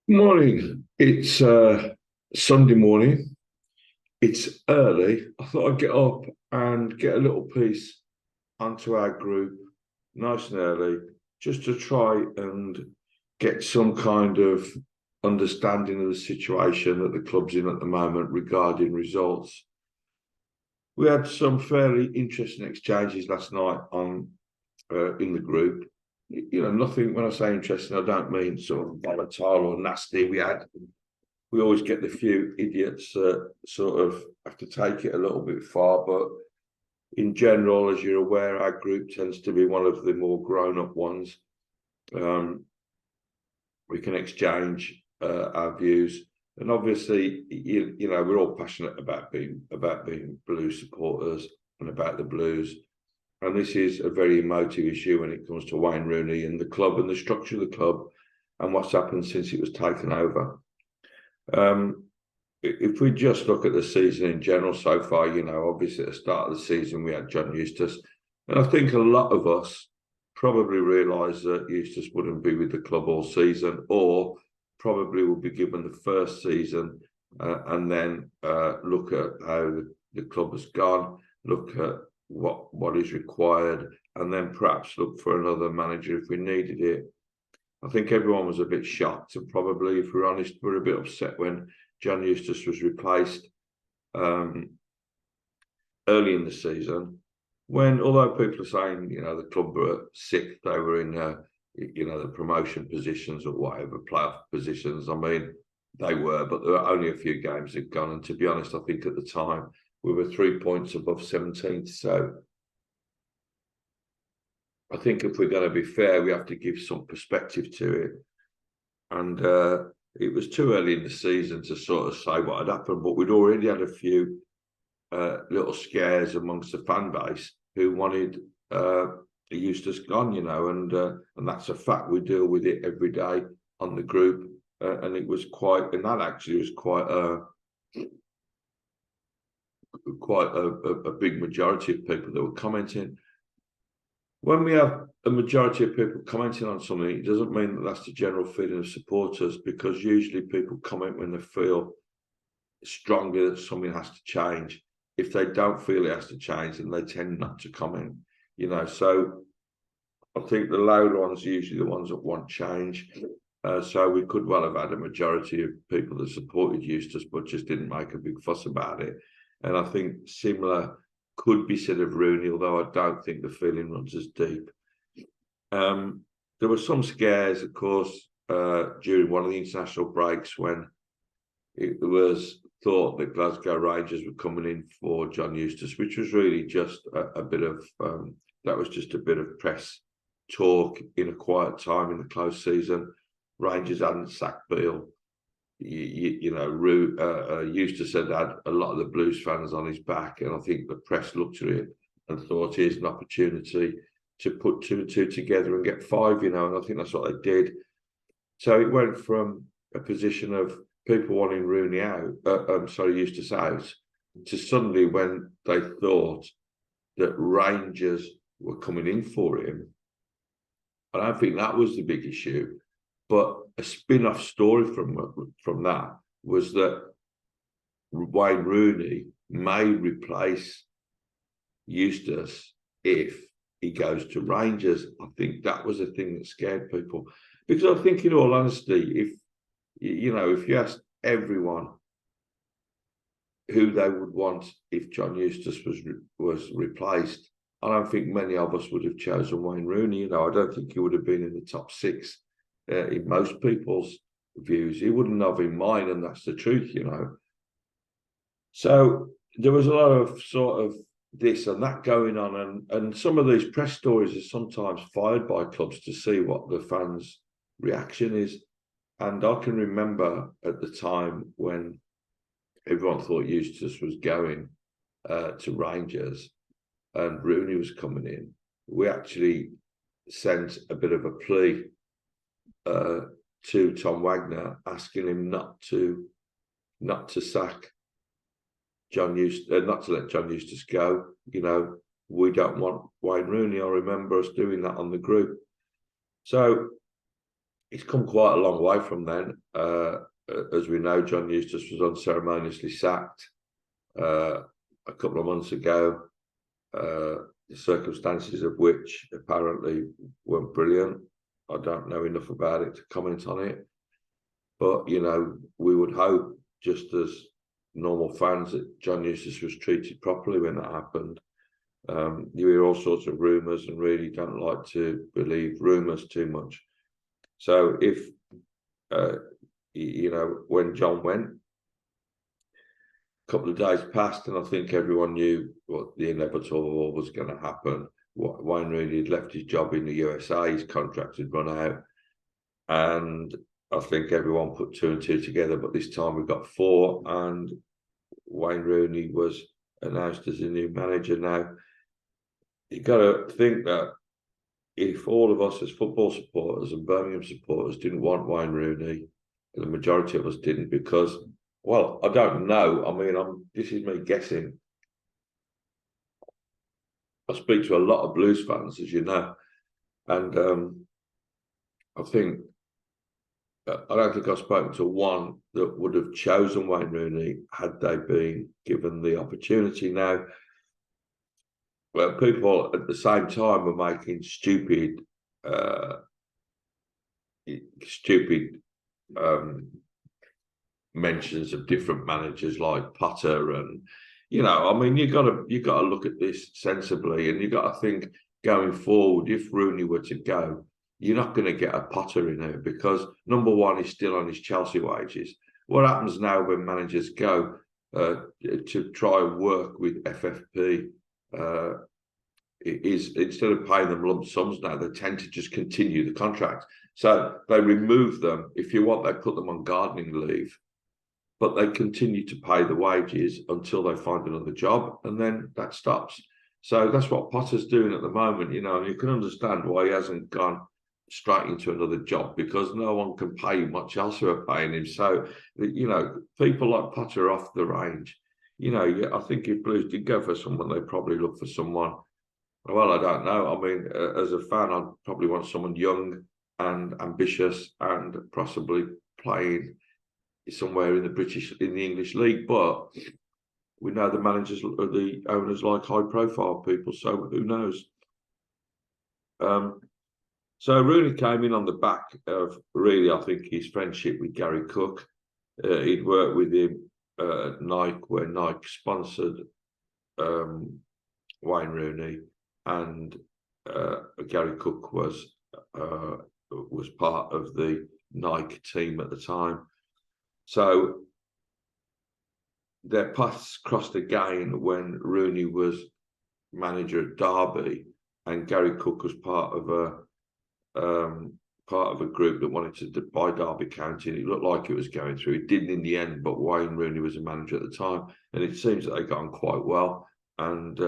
Morning. It's Sunday morning. It's early. I thought I'd get up and get a little piece onto our group nice and early, just to try and get some kind of understanding of the situation that the club's in at the moment regarding results. We had some fairly interesting exchanges last night on in the group. Nothing. When I say interesting, I don't mean sort of volatile or nasty. We always get the few idiots that sort of have to take it a little bit far, but in general, as you're aware, our group tends to be one of the more grown-up ones. We can exchange our views, and obviously, we're all passionate about being Blues supporters and about the Blues. And this is a very emotive issue when it comes to Wayne Rooney and the club and the structure of the club and what's happened since it was taken over. If we just look at the season in general so far, obviously at the start of the season we had John Eustace, and I think a lot of us probably realised that Eustace wouldn't be with the club all season, or probably will be given the first season and then look at how the club has gone, look at what is required, and then perhaps look for another manager if we needed it. I think everyone was a bit shocked, and probably, if we're honest, we're a bit upset when John Eustace was replaced early in the season. When, although people are saying, the club were sixth, they were in, the promotion positions or whatever, playoff positions. I mean, they were, but there were only a few games had gone. And to be honest, I think at the time we were 3 points above 17th. So I think if we're going to be fair, we have to give some perspective to it. And it was too early in the season to sort of say what had happened, but we'd already had a few little scares amongst the fan base who wanted Eustace gone, and that's a fact. We deal with it every day on the group, and it was that actually was quite a big majority of people that were commenting. When we have a majority of people commenting on something, it doesn't mean that that's the general feeling of supporters, because usually people comment when they feel strongly that something has to change. If they don't feel it has to change, then they tend not to comment, So I think the louder ones are usually the ones that want change. So we could well have had a majority of people that supported Eustace but just didn't make a big fuss about it. And I think similar could be said of Rooney, although I don't think the feeling runs as deep. There were some scares, of course, during one of the international breaks when it was thought that Glasgow Rangers were coming in for John Eustace, which was really just a bit of that was just a bit of press talk in a quiet time in the close season. Rangers hadn't sacked Beale. Eustace had a lot of the Blues fans on his back, and I think the press looked at it and thought, here's an opportunity to put two and two together and get five, and I think that's what they did. So it went from a position of people wanting Rooney out, Eustace out, to suddenly when they thought that Rangers were coming in for him. I don't think that was the big issue, but a spin-off story from that was that Wayne Rooney may replace Eustace if he goes to Rangers. I think that was a thing that scared people, because I think, in all honesty, if you asked everyone who they would want if John Eustace was replaced, I don't think many of us would have chosen Wayne Rooney. I don't think he would have been in the top six in most people's views. He wouldn't have in mine, and that's the truth, So there was a lot of sort of this and that going on, and some of these press stories are sometimes fired by clubs to see what the fans' reaction is. And I can remember at the time when everyone thought Eustace was going to Rangers and Rooney was coming in, we actually sent a bit of a plea to Tom Wagner, asking him not to sack John Eustace, not to let John Eustace go. We don't want Wayne Rooney. I remember us doing that on the group. So He's come quite a long way from then. As we know, John Eustace was unceremoniously sacked a couple of months ago, the circumstances of which apparently weren't brilliant. I don't know enough about it to comment on it. But, you know, we would hope, just as normal fans, that John Eustace was treated properly when that happened. You hear all sorts of rumours and really don't like to believe rumours too much. So if, you know, when John went, a couple of days passed and I think everyone knew what the inevitable was going to happen. Wayne Rooney had left his job in the USA, his contract had run out. And I think everyone put 2 and 2 together, but this time we got 4 and Wayne Rooney was announced as a new manager. Now, you got to think that if all of us as football supporters and Birmingham supporters didn't want Wayne Rooney, the majority of us didn't because, well, I don't know. I mean, this is me guessing. I speak to a lot of Blues fans, as you know, and I don't think I've spoken to one that would have chosen Wayne Rooney had they been given the opportunity. Now, well, people at the same time were making stupid mentions of different managers like Potter, and you know, I mean, you got to look at this sensibly, and you got to think going forward. If Rooney were to go, you're not going to get a Potter in there because number one, he's still on his Chelsea wages. What happens now when managers go to try and work with FFP? Is instead of paying them lump sums now, they tend to just continue the contract. So they remove them. If you want, they put them on gardening leave, but they continue to pay the wages until they find another job, and then that stops. So that's what Potter's doing at the moment, you know, and you can understand why he hasn't gone straight into another job because no one can pay him what Chelsea are paying him. So, you know, people like Potter are off the range. You know, I think if Blues did go for someone, they'd probably look for someone. Well, I don't know. I mean, as a fan, I'd probably want someone young and ambitious and possibly playing somewhere in the English league. But we know the managers, the owners like high-profile people, so who knows? So Rooney came in on the back of really, I think, his friendship with Gary Cook. He'd worked with him at Nike, where Nike sponsored Wayne Rooney, and Gary Cook was part of the Nike team at the time. So their paths crossed again when Rooney was manager at Derby, and Gary Cook was part of a group that wanted to buy Derby County. And it looked like it was going through. It didn't in the end, but Wayne Rooney was a manager at the time, and it seems that they got on quite well. And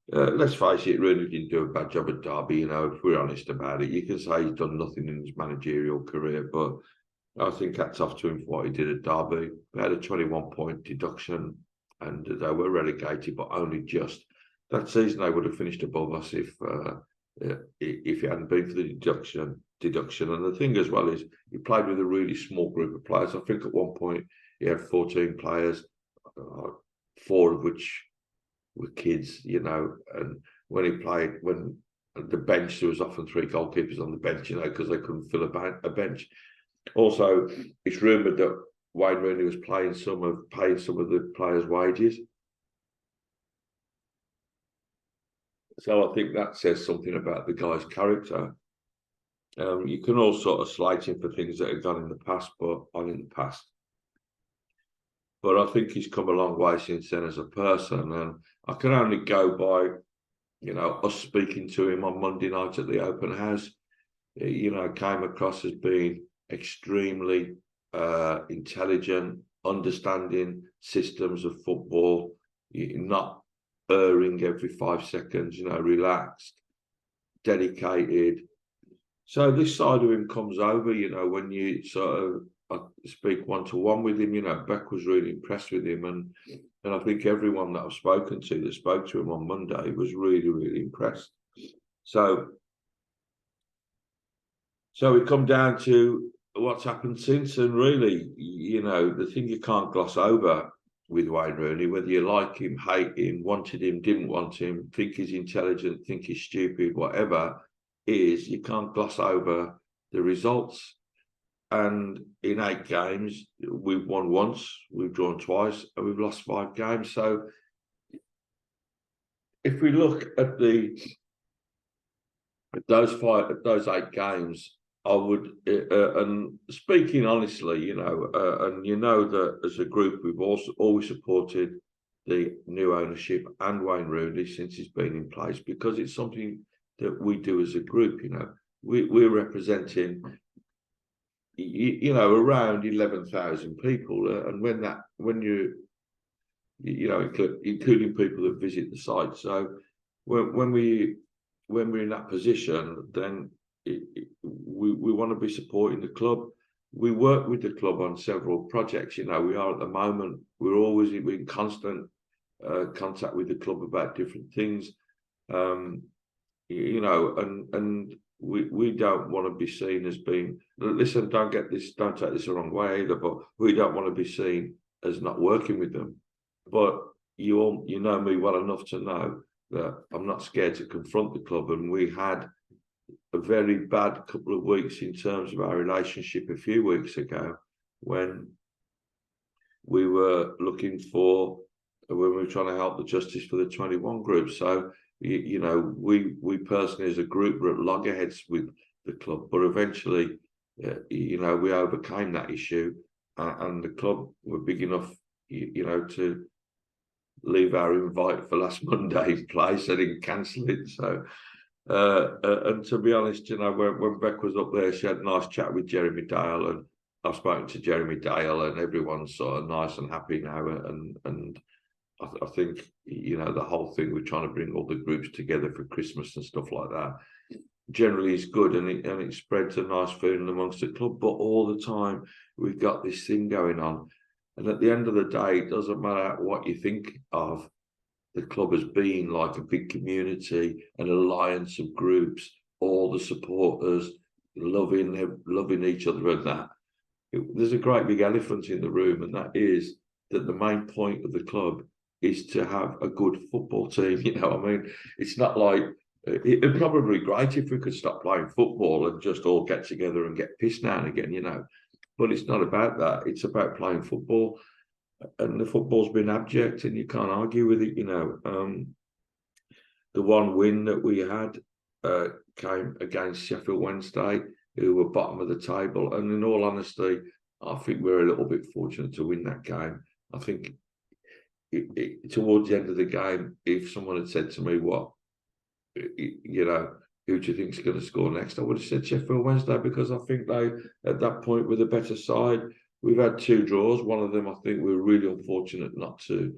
let's face it, Rooney didn't do a bad job at Derby. You know, if we're honest about it, you can say he's done nothing in his managerial career, but I think hats off to him for what he did at Derby. They had a 21-point deduction, and they were relegated, but only just. That season, they would have finished above us if it hadn't been for the deduction. And the thing as well is, he played with a really small group of players. I think at one point he had 14 players, 4 of which were kids, you know. And when he played, when the bench, there was often 3 goalkeepers on the bench, you know, because they couldn't fill a bench. Also, it's rumoured that Wayne Rooney was paying some of the players' wages. So I think that says something about the guy's character. You can all sort of slight him for things that have gone in the past, But I think he's come a long way since then as a person, and I can only go by, you know, us speaking to him on Monday night at the open house. You know, came across as being extremely intelligent, understanding systems of football, not erring every 5 seconds, you know, relaxed, dedicated. So this side of him comes over, you know, when you sort of speak one-to-one with him. You know, Beck was really impressed with him, and I think everyone that I've spoken to that spoke to him on Monday was really, really impressed. So So we come down to what's happened since, and really, you know, the thing you can't gloss over with Wayne Rooney, whether you like him, hate him, wanted him, didn't want him, think he's intelligent, think he's stupid, whatever, is you can't gloss over the results. And in 8 games, we've won once, we've drawn twice, and we've lost 5 games. So if we look at those 8 games, I would, and speaking honestly, you know, and you know that as a group we've also always supported the new ownership and Wayne Rooney since he's been in place, because it's something that we do as a group. You know, we're representing, you know, around 11,000 people, and when you know, including people that visit the site. So when we're in that position, then we want to be supporting the club. We work with the club on several projects. You know, we are at the moment, we're always in constant contact with the club about different things. You know, and we don't want to be seen as being, listen, don't take this the wrong way either, but we don't want to be seen as not working with them. But you know me well enough to know that I'm not scared to confront the club, and we had a very bad couple of weeks in terms of our relationship a few weeks ago when we were trying to help the Justice for the 21 group. So, you know, we personally as a group were at loggerheads with the club, but eventually, you know, we overcame that issue, and the club were big enough, you know, to leave our invite for last Monday's place. I didn't cancel it. So, and to be honest, you know, when Beck was up there, she had a nice chat with Jeremy Dale, and I've spoken to Jeremy Dale, and everyone's sort of nice and happy now. And I think, you know, the whole thing, we're trying to bring all the groups together for Christmas and stuff like that, generally is good, and it spreads a nice feeling amongst the club. But all the time we've got this thing going on, and at the end of the day, it doesn't matter what you think of the club as being like a big community, an alliance of groups, all the supporters loving each other, and that there's a great big elephant in the room, and that is that the main point of the club is to have a good football team. You know, I mean, it's not like, it'd probably be great if we could stop playing football and just all get together and get pissed now and again, you know, but it's not about that. It's about playing football, and the football's been abject, and you can't argue with it. You know, the one win that we had came against Sheffield Wednesday, who were bottom of the table, and in all honesty, I think we're a little bit fortunate to win that game. I think towards the end of the game, if someone had said to me, "What, you know, who do you think is going to score next?" I would have said Sheffield Wednesday, because I think they, at that point, were the better side. We've had 2 draws. One of them, I think, we were really unfortunate not to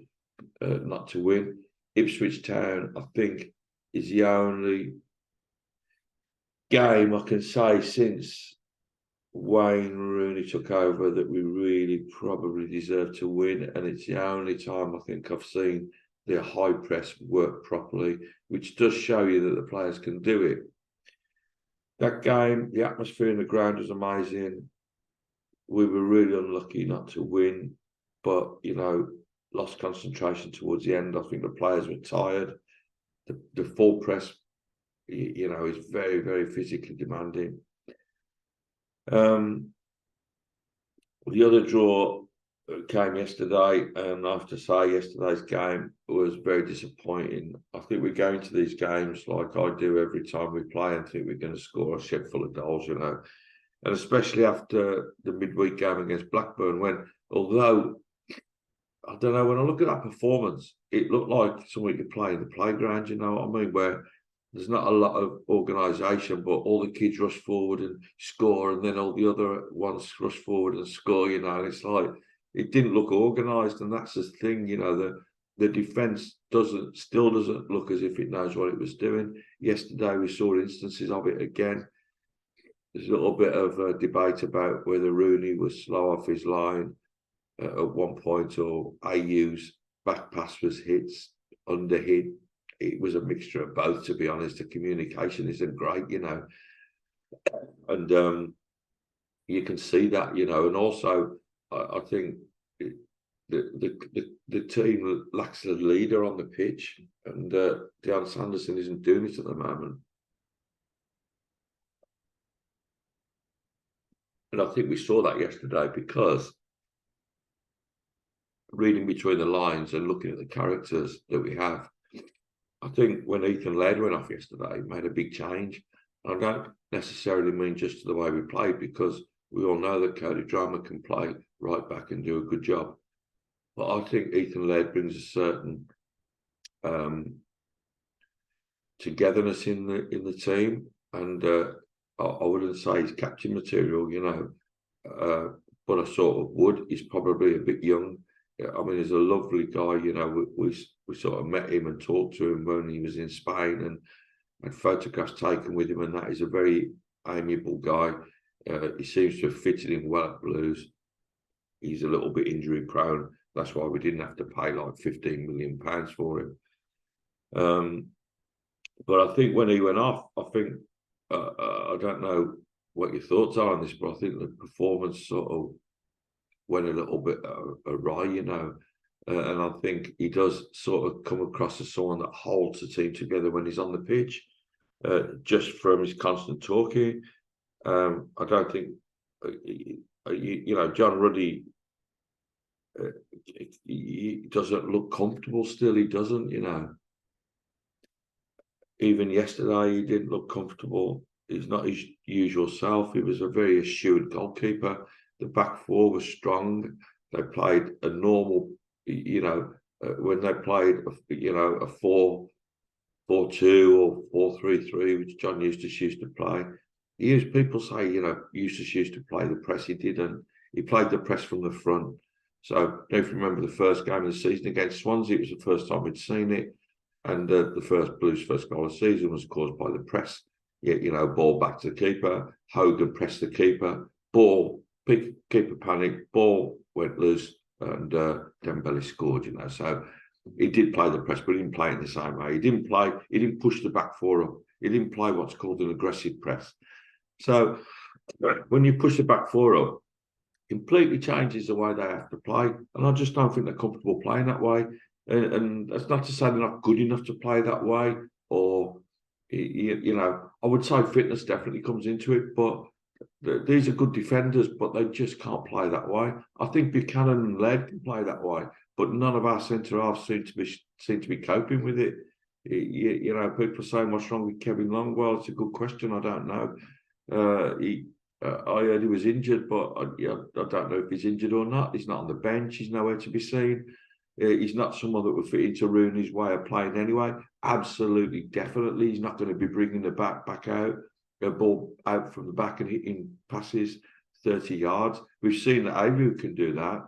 win. Ipswich Town, I think, is the only game I can say since Wayne Rooney took over that we really probably deserve to win, and it's the only time I think I've seen their high press work properly, which does show you that the players can do it. That game, the atmosphere in the ground was amazing. We were really unlucky not to win, but, you know, lost concentration towards the end. I think the players were tired. The full press, you know, is very, very physically demanding. The other draw came yesterday, and I have to say yesterday's game was very disappointing. I think we go into these games like I do every time we play and think we're going to score a shed full of goals, you know, and especially after the midweek game against Blackburn, when, although, I don't know, when I look at that performance, it looked like something you could play in the playground, you know what I mean, where there's not a lot of organisation, but all the kids rush forward and score, and then all the other ones rush forward and score, you know, and it's like, it didn't look organised, and that's the thing, you know, the defence still doesn't look as if it knows what it was doing. Yesterday we saw instances of it again. There's a little bit of a debate about whether Rooney was slow off his line at one point, or AU's back pass was underhit. It was a mixture of both, to be honest. The communication isn't great, you know. And you can see that, you know, and also I think the team lacks a leader on the pitch, and Dean Sanderson isn't doing it at the moment. And I think we saw that yesterday, because reading between the lines and looking at the characters that we have, I think when Ethan Laird went off yesterday, it made a big change. I don't necessarily mean just to the way we played, because we all know that Cody Drama can play right back and do a good job. But I think Ethan Laird brings a certain togetherness in the team, and I wouldn't say he's captain material, you know, but I sort of would. He's probably a bit young. I mean, he's a lovely guy, you know. We sort of met him and talked to him when he was in Spain, and had photographs taken with him, and that is a very amiable guy. He seems to have fitted in well at Blues. He's a little bit injury prone. That's why we didn't have to pay like £15 million for him. But I think when he went off, I think, I don't know what your thoughts are on this, but I think the performance sort of went a little bit awry, you know. And I think he does sort of come across as someone that holds the team together when he's on the pitch, just from his constant talking. I don't think, you know, John Ruddy, he doesn't look comfortable still. He doesn't, you know. Even yesterday, he didn't look comfortable. He's not his usual self. He was a very assured goalkeeper. The back four was strong. They played a normal, you know, when they played, you know, a 4-4-2 or 4-3-3, which John Eustace used to play. People say, you know, Eustace used to play the press. He didn't. He played the press from the front. So don't remember the first game of the season against Swansea. It was the first time we'd seen it. And the Blues' first goal of the season was caused by the press. You know, ball back to the keeper. Hogan pressed the keeper. Ball, keeper panic. Ball went loose, and Dembele scored. You know, so he did play the press, but he didn't play it in the same way. He didn't push the back four up. He didn't play what's called an aggressive press. So when you push the back four up, completely changes the way they have to play. And I just don't think they're comfortable playing that way. And that's not to say they're not good enough to play that way, or, you know, I would say fitness definitely comes into it, but these are good defenders, but they just can't play that way. I think Buchanan and Laird can play that way, but none of our centre-halves seem to be coping with it. You know, people are saying what's wrong with Kevin Long. Well, it's a good question. I don't know. I heard he was injured, but I don't know if he's injured or not. He's not on the bench. He's nowhere to be seen. He's not someone that would fit into Rooney's way of playing anyway. Absolutely, definitely. He's not going to be bringing the back out, a ball out from the back and hitting passes 30 yards. We've seen that Avu can do that.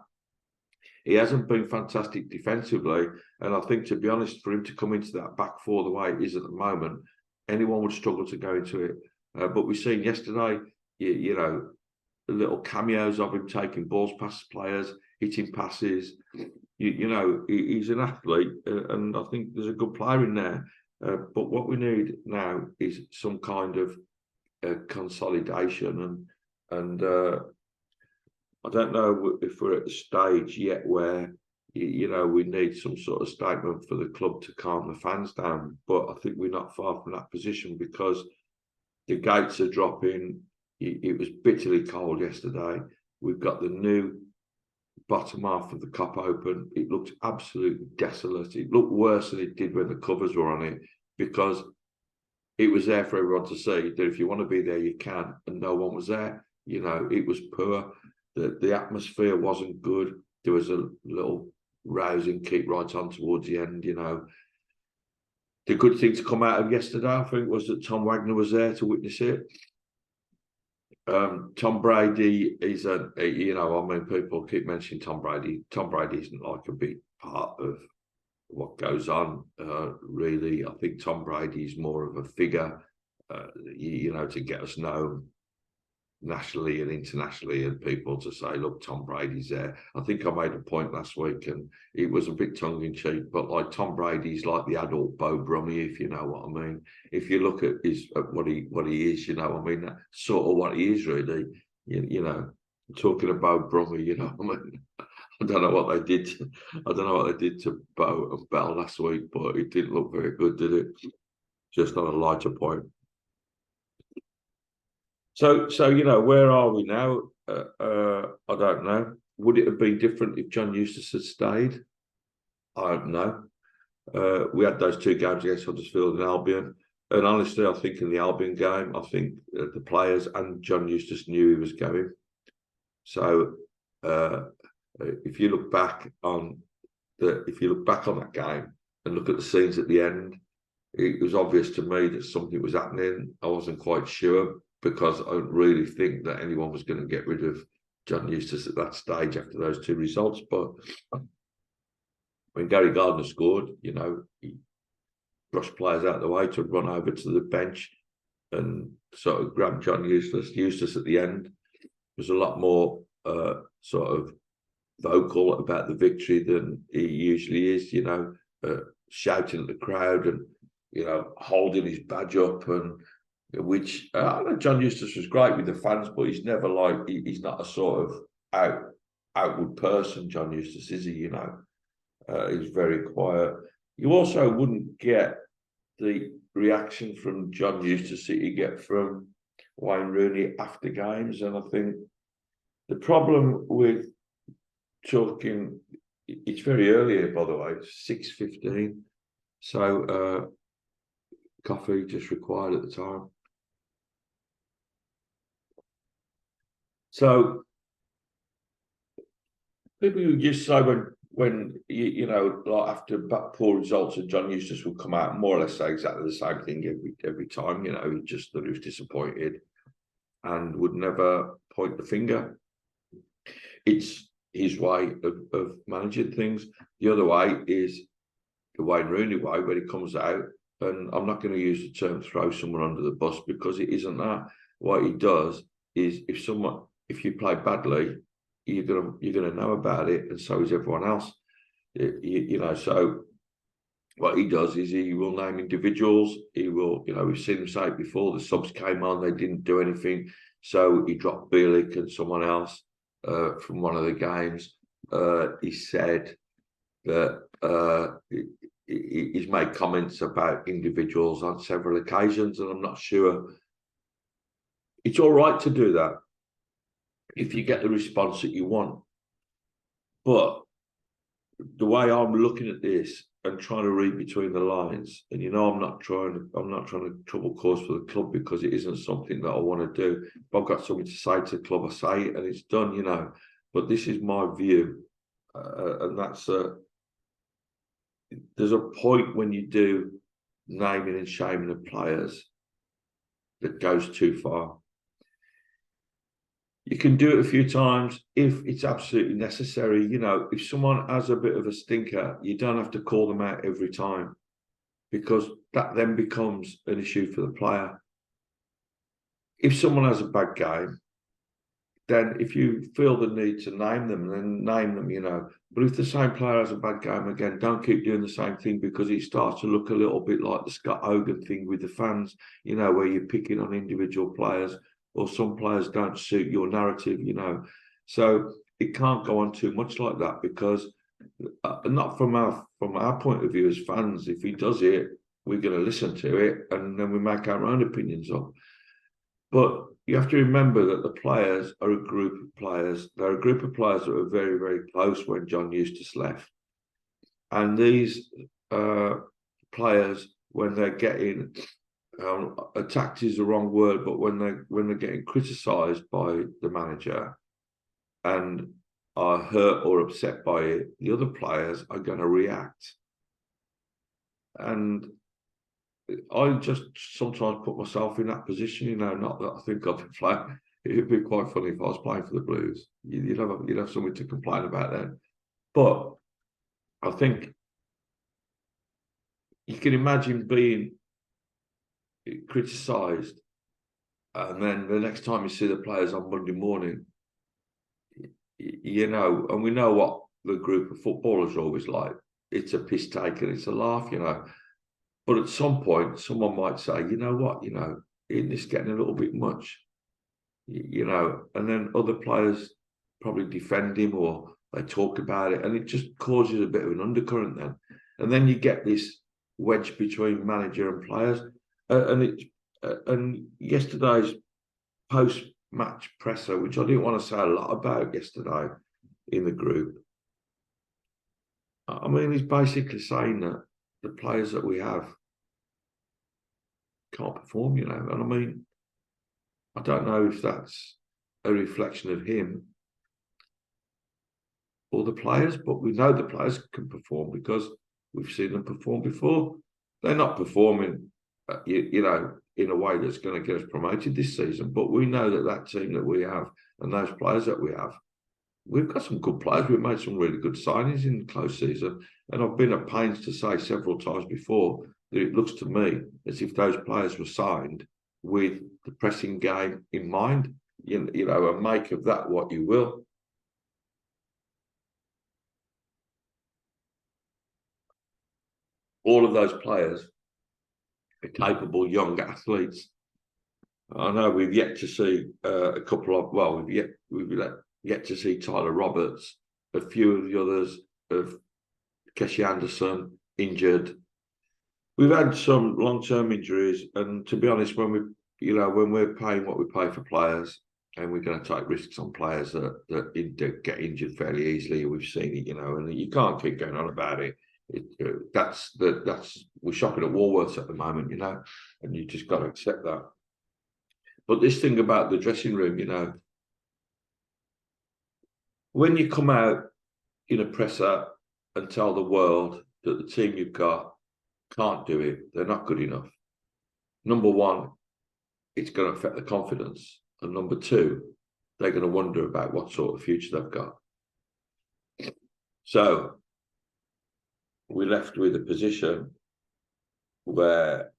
He hasn't been fantastic defensively. And I think, to be honest, for him to come into that back four the way it is at the moment, anyone would struggle to go into it. But we've seen yesterday, you know, the little cameos of him taking balls past players, hitting passes. You know, he's an athlete, and I think there's a good player in there. But what we need now is some kind of consolidation, and I don't know if we're at the stage yet where, you know, we need some sort of statement for the club to calm the fans down. But I think we're not far from that position, because the gates are dropping. It was bitterly cold yesterday. We've got the new bottom half of the Cup open. It looked absolutely desolate. It looked worse than it did when the covers were on it, because it was there for everyone to see that if you want to be there, you can, and no one was there. You know, it was poor. The atmosphere wasn't good. There was a little rousing kick right on towards the end, you know. The good thing to come out of yesterday, I think, was that Tom Wagner was there to witness it. Tom Brady is you know, I mean, people keep mentioning Tom Brady. Tom Brady isn't like a big part of what goes on, really. I think Tom Brady is more of a figure, you know, to get us known. nationally and internationally, and people to say, look, Tom Brady's there. I think I made a point last week, and it was a bit tongue-in-cheek, but like Tom Brady's like the adult Beau Brummie, if you know what I mean. If you look at what he is, you know, I mean, that's sort of what he is really. You know, talking about Brummie, you know, I mean, I don't know what they did. I don't know what they did to Beau and Bell last week, but it didn't look very good, did it? Just on a lighter point. So you know, where are we now? I don't know. Would it have been different if John Eustace had stayed? I don't know. We had those two games against Huddersfield and Albion, and honestly, I think in the Albion game, I think the players and John Eustace knew he was going. So if you look back on that game and look at the scenes at the end, it was obvious to me that something was happening. I wasn't quite sure, because I don't really think that anyone was going to get rid of John Eustace at that stage after those two results. But when Gary Gardner scored, you know, he brushed players out of the way to run over to the bench and sort of grab John Eustace. Eustace at the end was a lot more sort of vocal about the victory than he usually is, you know, shouting at the crowd and, you know, holding his badge up, and which John Eustace was great with the fans, but he's never like, he's not a sort of outward person, John Eustace, is he? You know, he's very quiet. You also wouldn't get the reaction from John Eustace that you get from Wayne Rooney after games, and I think the problem with talking, it's very early here, by the way, 6:15, so coffee just required at the time. So people would just say when you know, like after poor results, and John Eustace would come out and more or less say exactly the same thing every time. You know, he just thought he was disappointed and would never point the finger. It's his way of managing things. The other way is the Wayne Rooney way, where he comes out, and I'm not going to use the term throw someone under the bus, because it isn't that. What he does is, if you play badly, you're gonna know about it, and so is everyone else. You know, so what he does is he will name individuals. He will, you know, we've seen him say it before. The subs came on, they didn't do anything, so he dropped Bielik and someone else from one of the games. He said that he's made comments about individuals on several occasions, and I'm not sure it's all right to do that if you get the response that you want. But the way I'm looking at this and trying to read between the lines, and you know, I'm not trying to trouble cause for the club, because it isn't something that I want to do. If I've got something to say to the club, I say it, and it's done, you know. But this is my view, and that's there's a point when you do naming and shaming of players that goes too far. You can do it a few times if it's absolutely necessary. You know, if someone has a bit of a stinker, you don't have to call them out every time, because that then becomes an issue for the player. If someone has a bad game, then if you feel the need to name them, then name them, you know. But if the same player has a bad game again, don't keep doing the same thing, because it starts to look a little bit like the Scott Hogan thing with the fans, you know, where you're picking on individual players, or some players don't suit your narrative, you know. So it can't go on too much like that, because not from our point of view as fans. If he does it, we're going to listen to it, and then we make our own opinions up. But you have to remember that the players are a group of players. They're a group of players that were very, very close when John Eustace left. And these players, when they're getting attacked is the wrong word, but when they're getting criticised by the manager and are hurt or upset by it, the other players are going to react. And I just sometimes put myself in that position, you know, not that I think I'd be playing. It'd be quite funny if I was playing for the Blues. You'd have something to complain about then. But I think you can imagine being criticised And then the next time you see the players on Monday morning, you know, and we know what the group of footballers are always like. It's a piss take and it's a laugh, you know. But at some point, someone might say, you know what, you know, isn't this getting a little bit much? You know, and then other players probably defend him or they talk about it, and it just causes a bit of an undercurrent then. And then you get this wedge between manager and players. And yesterday's post-match presser, which I didn't want to say a lot about yesterday in the group, I mean, he's basically saying that the players that we have can't perform, you know. And I mean, I don't know if that's a reflection of him or the players, but we know the players can perform because we've seen them perform before. They're not performing, you know, in a way that's going to get us promoted this season, but we know that that team that we have and those players that we have, we've got some good players. We've made some really good signings in the close season, and I've been at pains to say several times before that it looks to me as if those players were signed with the pressing game in mind. You know, and make of that what you will. All of those players are capable young athletes. I know we've yet to see a couple of, well, we've yet to see Tyler Roberts, a few of the others of Keshy Anderson injured. We've had some long-term injuries, and to be honest, when we're paying what we pay for players, and we're going to take risks on players that get injured fairly easily, we've seen it, you know, and you can't keep going on about it. That's we're shopping at Woolworths at the moment, you know, and you just got to accept that. But this thing about the dressing room, you know, when you come out in a presser and tell the world that the team you've got can't do it, they're not good enough. Number one, it's going to affect the confidence. And number two, they're going to wonder about what sort of future they've got. So we're left with a position where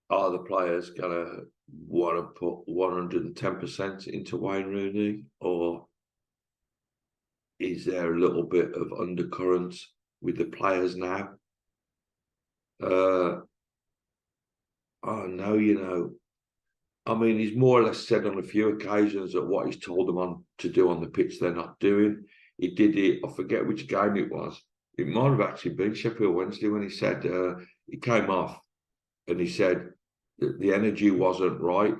are the players going to want to put 110% into Wayne Rooney, or is there a little bit of undercurrent with the players now? Oh no, you know, I mean, he's more or less said on a few occasions that what he's told them on to do on the pitch, they're not doing. He did it, I forget which game it was. It might have actually been Sheffield Wednesday when he said he came off and he said that the energy wasn't right.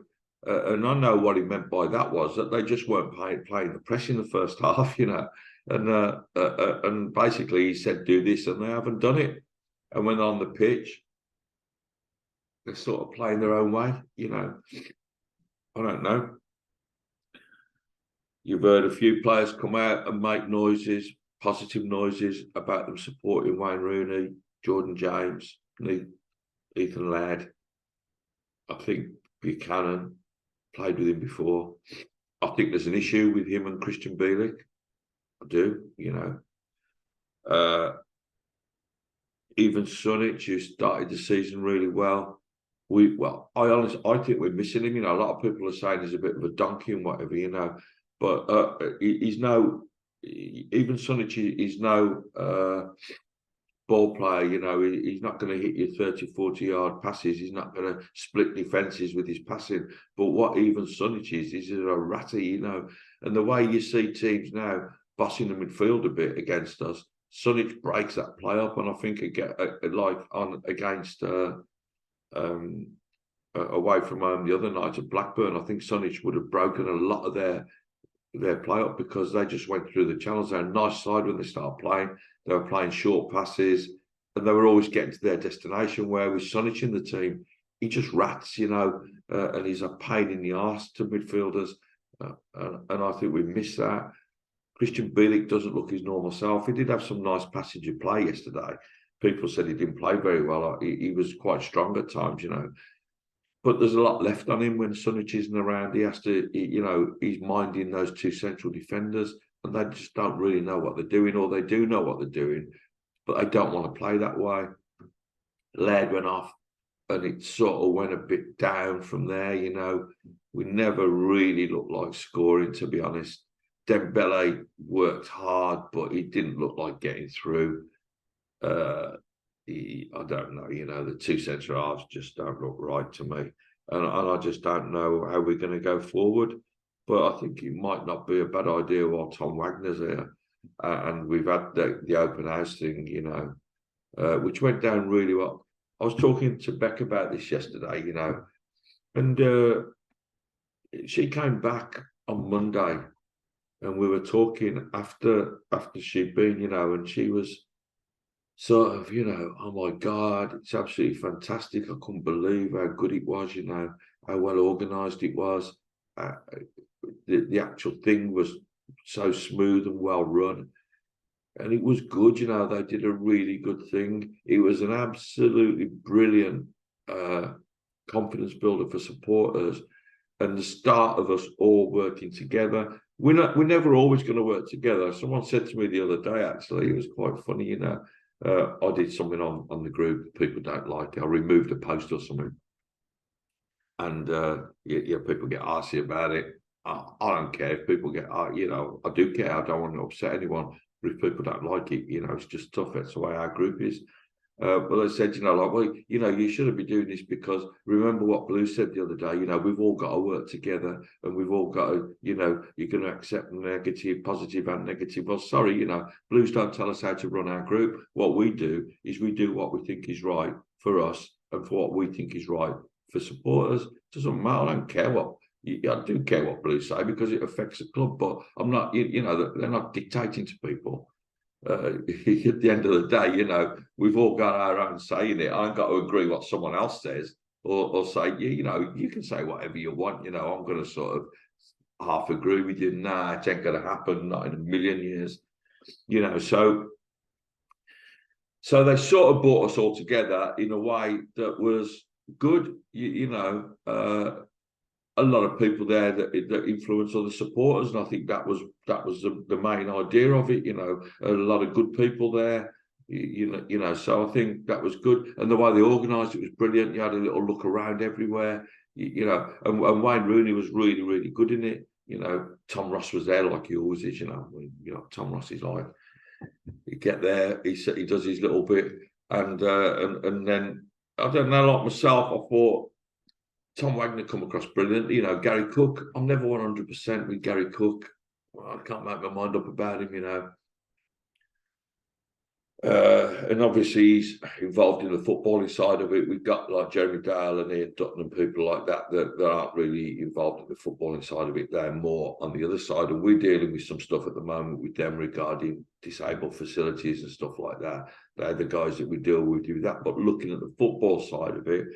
And I know what he meant by that was that they just weren't playing the press in the first half, you know. And basically he said, do this, and they haven't done it. And when on the pitch, they're sort of playing their own way, you know. I don't know. You've heard a few players come out and make noises, positive noises about them supporting Wayne Rooney, Jordan James, Ethan Laird. I think Buchanan played with him before. I think there's an issue with him and Christian Bielik. I do, you know. Even Sunic, who started the season really well. I think we're missing him. You know, a lot of people are saying he's a bit of a donkey and whatever, you know. But he's no, even Sunic is no ball player, you know. He's not going to hit you 30, 40-yard passes. He's not going to split defences with his passing. But what even Sunic is a ratty, you know. And the way you see teams now bossing the midfield a bit against us, Sunic breaks that play up, and I think against away from home the other night at Blackburn, I think Sunic would have broken a lot of their play up because they just went through the channels. They're a nice side when they start playing. They were playing short passes, and they were always getting to their destination. Where with Sunic in the team, he just rats, you know, and he's a pain in the arse to midfielders, and I think we missed that. Christian Bielik doesn't look his normal self. He did have some nice passage of play yesterday. People said he didn't play very well. He was quite strong at times, you know. But there's a lot left on him when Sunic isn't around. He has to, you know, he's minding those two central defenders, and they just don't really know what they're doing, or they do know what they're doing, but they don't want to play that way. Laird went off. and it sort of went a bit down from there. You know, we never really looked like scoring, to be honest. Dembele worked hard, but he didn't look like getting through. I don't know, you know, the two centre halves just don't look right to me. And I just don't know how we're going to go forward. But I think it might not be a bad idea while Tom Wagner's here. And we've had the open house thing, you know, which went down really well. I was talking to Beck about this yesterday, you know, and she came back on Monday and we were talking after she'd been, you know, and she was sort of, you know, oh my God, it's absolutely fantastic. I couldn't believe how good it was, you know, how well organised it was. The actual thing was so smooth and well run. And it was good, you know, they did a really good thing. It was an absolutely brilliant confidence builder for supporters and the start of us all working together. We're never always going to work together. Someone said to me the other day, actually, it was quite funny, you know, I did something on the group that people don't like. I removed a post or something. And yeah, people get arsy about it. I don't care if people get, you know, I do care. I don't want to upset anyone. But if people don't like it, you know, it's just tough. That's the way our group is. But I said, you know, like, well, you know, you shouldn't be doing this because remember what Blue said the other day, you know, we've all got to work together and we've all got to, you know, you're going to accept negative, positive and negative. Well, sorry, you know, Blues don't tell us how to run our group. What we do is we do what we think is right for us and for what we think is right for supporters. It doesn't matter. I don't care what. I do care what Blues say because it affects the club, but I'm not, you know, they're not dictating to people. At the end of the day, you know, we've all got our own say in it. I ain't got to agree what someone else says or say, you know, you can say whatever you want. You know, I'm going to sort of half agree with you. Nah, it ain't going to happen, not in a million years. You know, so they sort of brought us all together in a way that was good. You know, a lot of people there that influence other supporters, and I think that was the main idea of it. You know, a lot of good people there. You know. So I think that was good, and the way they organised it was brilliant. You had a little look around everywhere. You know, and Wayne Rooney was really, really good in it. You know, Tom Ross was there like he always is. You know, Tom Ross is like, you get there, he does his little bit, and then I don't know, like myself, I thought Tom Wagner come across brilliant. You know, Gary Cook, I'm never 100% with Gary Cook. Well, I can't make my mind up about him, you know. And obviously he's involved in the footballing side of it. We've got like Jeremy Dale and Ian Dutton and people like that aren't really involved in the footballing side of it. They're more on the other side. And we're dealing with some stuff at the moment with them regarding disabled facilities and stuff like that. They're the guys that we deal with do that. But looking at the football side of it,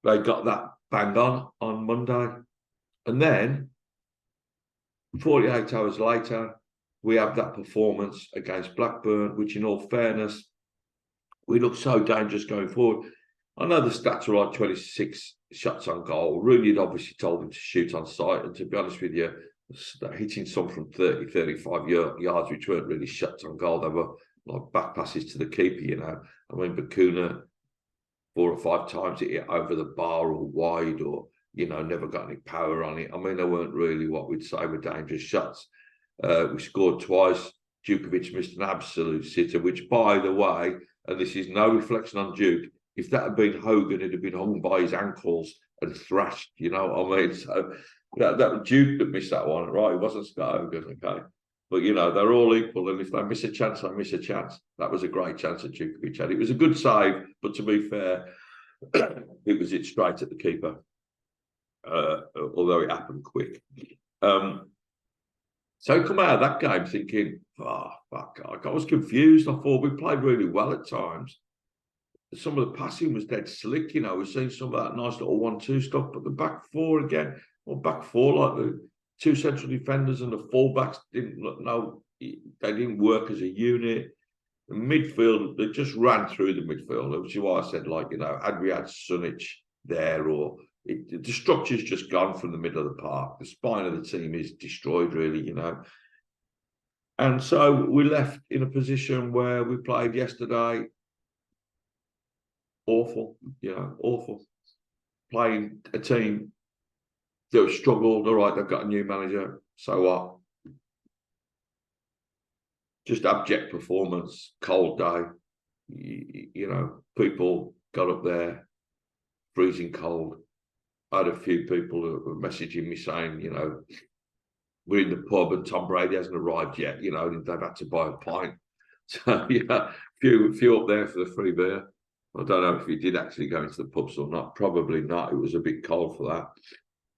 they got that bang on Monday. And then 48 hours later, we have that performance against Blackburn, which in all fairness, we look so dangerous going forward. I know the stats are like 26 shots on goal. Rooney had obviously told them to shoot on sight. And to be honest with you, hitting some from 30, 35 yards, which weren't really shots on goal. They were like back passes to the keeper, you know. I mean, Bakuna 4 or 5 times it hit over the bar or wide or, you know, never got any power on it. I mean, they weren't really what we'd say were dangerous shots. We scored twice. Djukovic missed an absolute sitter, which, by the way, and this is no reflection on Duke, if that had been Hogan, it'd have been hung by his ankles and thrashed, you know what I mean? So that was Duke that missed that one, right? It wasn't Scott Hogan, okay? But, you know, they're all equal, and if they miss a chance, they miss a chance. That was a great chance that Djukovic had. It was a good save, but to be fair, it was straight at the keeper, although it happened quick. So I come out of that game thinking, oh, fuck, I was confused. I thought we played really well at times. Some of the passing was dead slick, you know. We're seeing some of that nice little 1-2 stuff, but the back four again, back four, like the two central defenders and the fullbacks they didn't work as a unit. The midfield, they just ran through the midfield, which is why I said, like, you know, had we had Sunic there or the structure's just gone from the middle of the park. The spine of the team is destroyed, really, you know. And so we left in a position where we played yesterday. Awful, you know, awful. playing a team that have struggled. All right, they've got a new manager. So what? Just abject performance, cold day. You know, people got up there, freezing cold. I had a few people who were messaging me saying, you know, we're in the pub and Tom Brady hasn't arrived yet. You know, they've had to buy a pint. So yeah, few up there for the free beer. I don't know if he did actually go into the pubs or not. Probably not. It was a bit cold for that.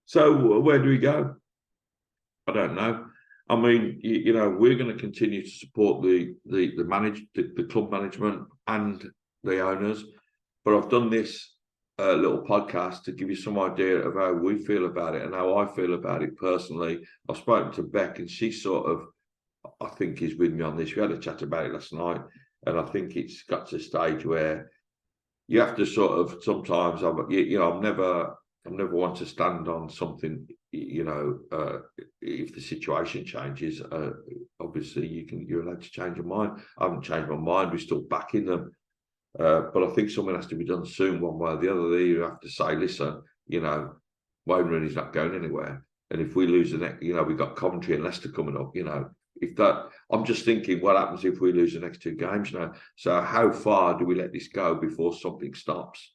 So where do we go? I don't know. I mean, you know, we're going to continue to support the club management and the owners. But I've done this little podcast to give you some idea of how we feel about it and how I feel about it personally. I've spoken to Beck, and she sort of, I think, is with me on this. We had a chat about it last night, and I think it's got to a stage where you have to sort of sometimes, you know, I'm never one to stand on something. You know, if the situation changes, obviously you're allowed to change your mind. I haven't changed my mind. We're still backing them, but I think something has to be done soon, one way or the other. You have to say, listen, you know, Wayne Rooney's not going anywhere, and if we lose the next, you know, we've got Coventry and Leicester coming up. You know, if that, I'm just thinking, what happens if we lose the next two games now? So how far do we let this go before something stops?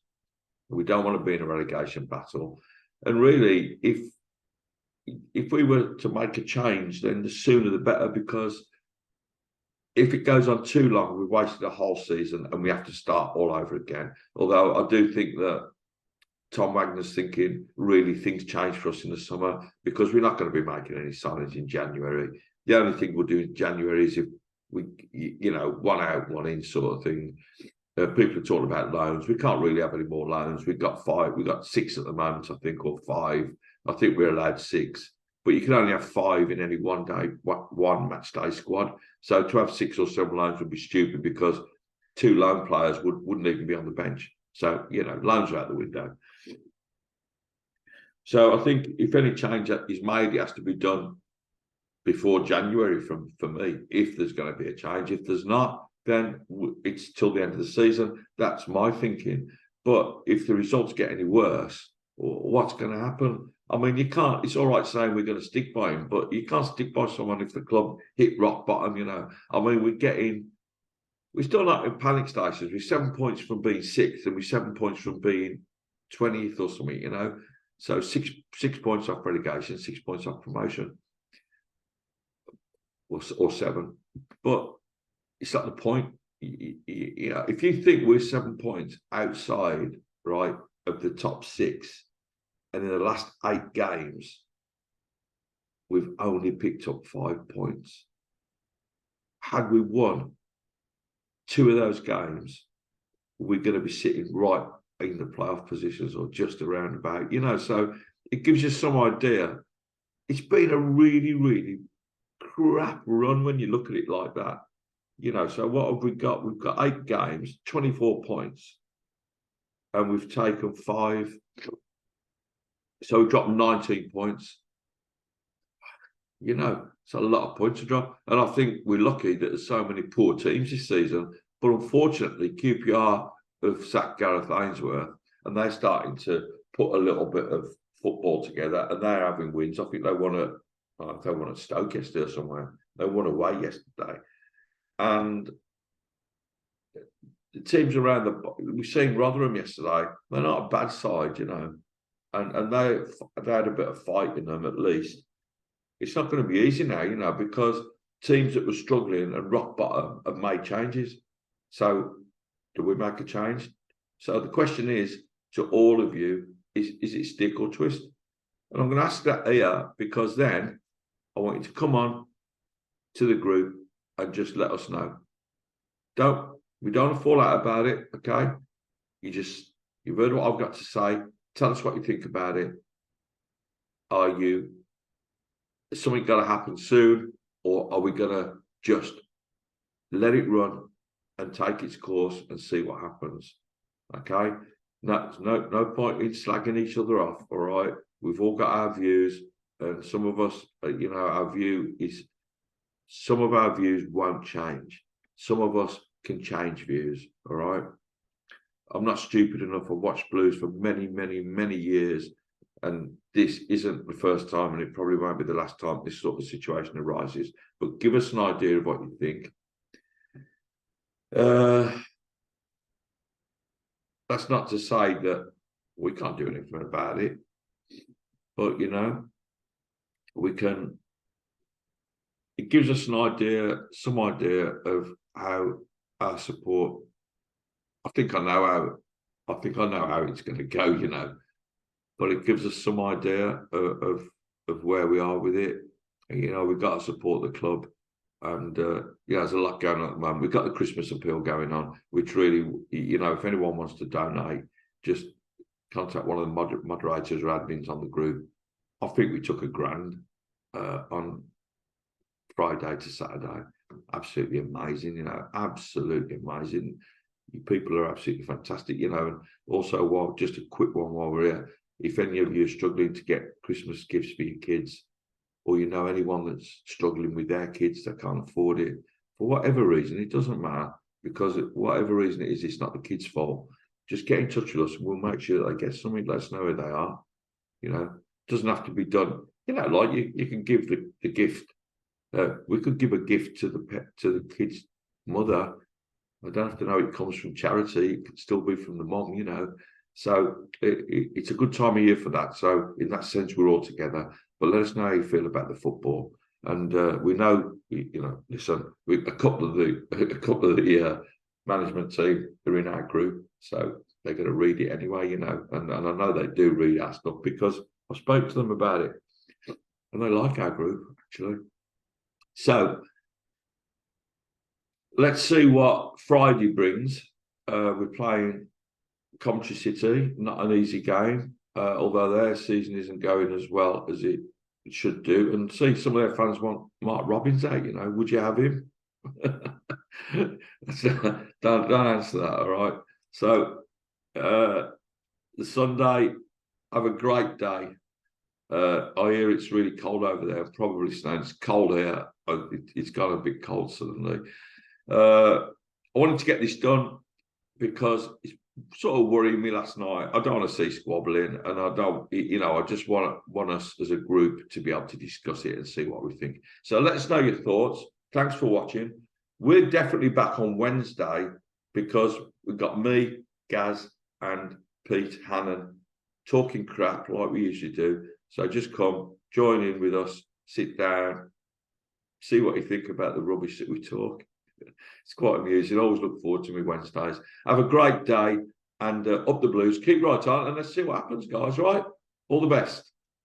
We don't want to be in a relegation battle, and really, if we were to make a change, then the sooner the better, because if it goes on too long, we've wasted a whole season and we have to start all over again. Although I do think that Tom Wagner's thinking really things change for us in the summer, because we're not going to be making any signings in January. The only thing we'll do in January is if we, you know, one out, one in sort of thing. People are talking about loans. We can't really have any more loans. We've got 5. We've got 6 at the moment, I think, or 5. I think we're allowed 6. But you can only have 5 in any one match day squad. So to have 6 or 7 loans would be stupid, because 2 loan players wouldn't even be on the bench. So, you know, loans are out the window. So I think if any change is made, it has to be done before January for me, if there's going to be a change. If there's not, then it's till the end of the season. That's my thinking. But if the results get any worse, what's going to happen? I mean, you can't, it's all right saying we're going to stick by him, but you can't stick by someone if the club hit rock bottom, you know. I mean, we're still not in panic stations. We're 7 points from being 6th, and we're 7 points from being 20th or something, you know. So six points off relegation, 6 points off promotion, or 7. But it's not the point. You know, if you think we're 7 points outside, right, of the top 6, and in the last 8 games, we've only picked up 5 points. Had we won 2 of those games, we're going to be sitting right in the playoff positions, or just around about, you know. So it gives you some idea. It's been a really, really crap run when you look at it like that. You know, so what have we got? We've got 8 games, 24 points, and we've taken 5. So we've dropped 19 points. You know, it's a lot of points to drop. And I think we're lucky that there's so many poor teams this season. But unfortunately, QPR have sacked Gareth Ainsworth, and they're starting to put a little bit of football together, and they're having wins. I think they won at Stoke yesterday or somewhere. They won away yesterday. And the teams around we've seen Rotherham yesterday. They're not a bad side, you know, and they had a bit of fight in them at least. It's not going to be easy now, you know, because teams that were struggling and rock bottom have made changes. So, do we make a change? So the question is to all of you: is it stick or twist? And I'm going to ask that here, because then I want you to come on to the group and just let us know. We don't fall out about it, okay? You've heard what I've got to say. Tell us what you think about it. Is something got to happen soon, or are we going to just let it run and take its course and see what happens? Okay? No point in slagging each other off, all right? We've all got our views, and some of us, you know, some of our views won't change. Some of us can change views, all right? I'm not stupid enough. I've watched Blues for many, many, many years, and this isn't the first time, and it probably won't be the last time this sort of situation arises. But give us an idea of what you think. That's not to say that we can't do anything about it, but we can. It gives us some idea of how our support. I think I know how it's going to go, but it gives us some idea of where we are with it. We've got to support the club, and there's a lot going on at the moment. We've got the Christmas appeal going on, which really, if anyone wants to donate, just contact one of the moderators or admins on the group. I think we took £1,000 on Friday to Saturday. Absolutely amazing, absolutely amazing. You people are absolutely fantastic, and also, just a quick one while we're here. If any of you are struggling to get Christmas gifts for your kids, or anyone that's struggling with their kids that can't afford it, for whatever reason, it doesn't matter, because whatever reason it is, it's not the kids' fault. Just get in touch with us and we'll make sure that they get something. Let us know where they are. It doesn't have to be done. Like you can give the gift. We could give a gift to the kid's mother. I don't have to know it comes from charity. It could still be from the mom, So it's a good time of year for that. So in that sense, we're all together. But let us know how you feel about the football. And we know, listen, a couple of the management team are in our group, so they're going to read it anyway, and I know they do read our stuff because I spoke to them about it, and they like our group actually. So let's see what Friday brings. We're playing Coventry City, not an easy game, although their season isn't going as well as it should do. And see, some of their fans want Mark Robbins out. Would you have him? don't answer that. All right. So the Sunday, have a great day. I hear it's really cold over there. Probably snowing. It's cold here. It's got a bit cold suddenly. I wanted to get this done because it's sort of worrying me last night. I don't want to see squabbling, and I don't, I just want us as a group to be able to discuss it and see what we think. So let us know your thoughts. Thanks for watching. We're definitely back on Wednesday because we've got me, Gaz, and Pete Hannon talking crap like we usually do. So just come, join in with us, sit down, see what you think about the rubbish that we talk. It's quite amusing. I always look forward to me Wednesdays. Have a great day, and up the Blues. Keep right on, and let's see what happens, guys. Right? All the best.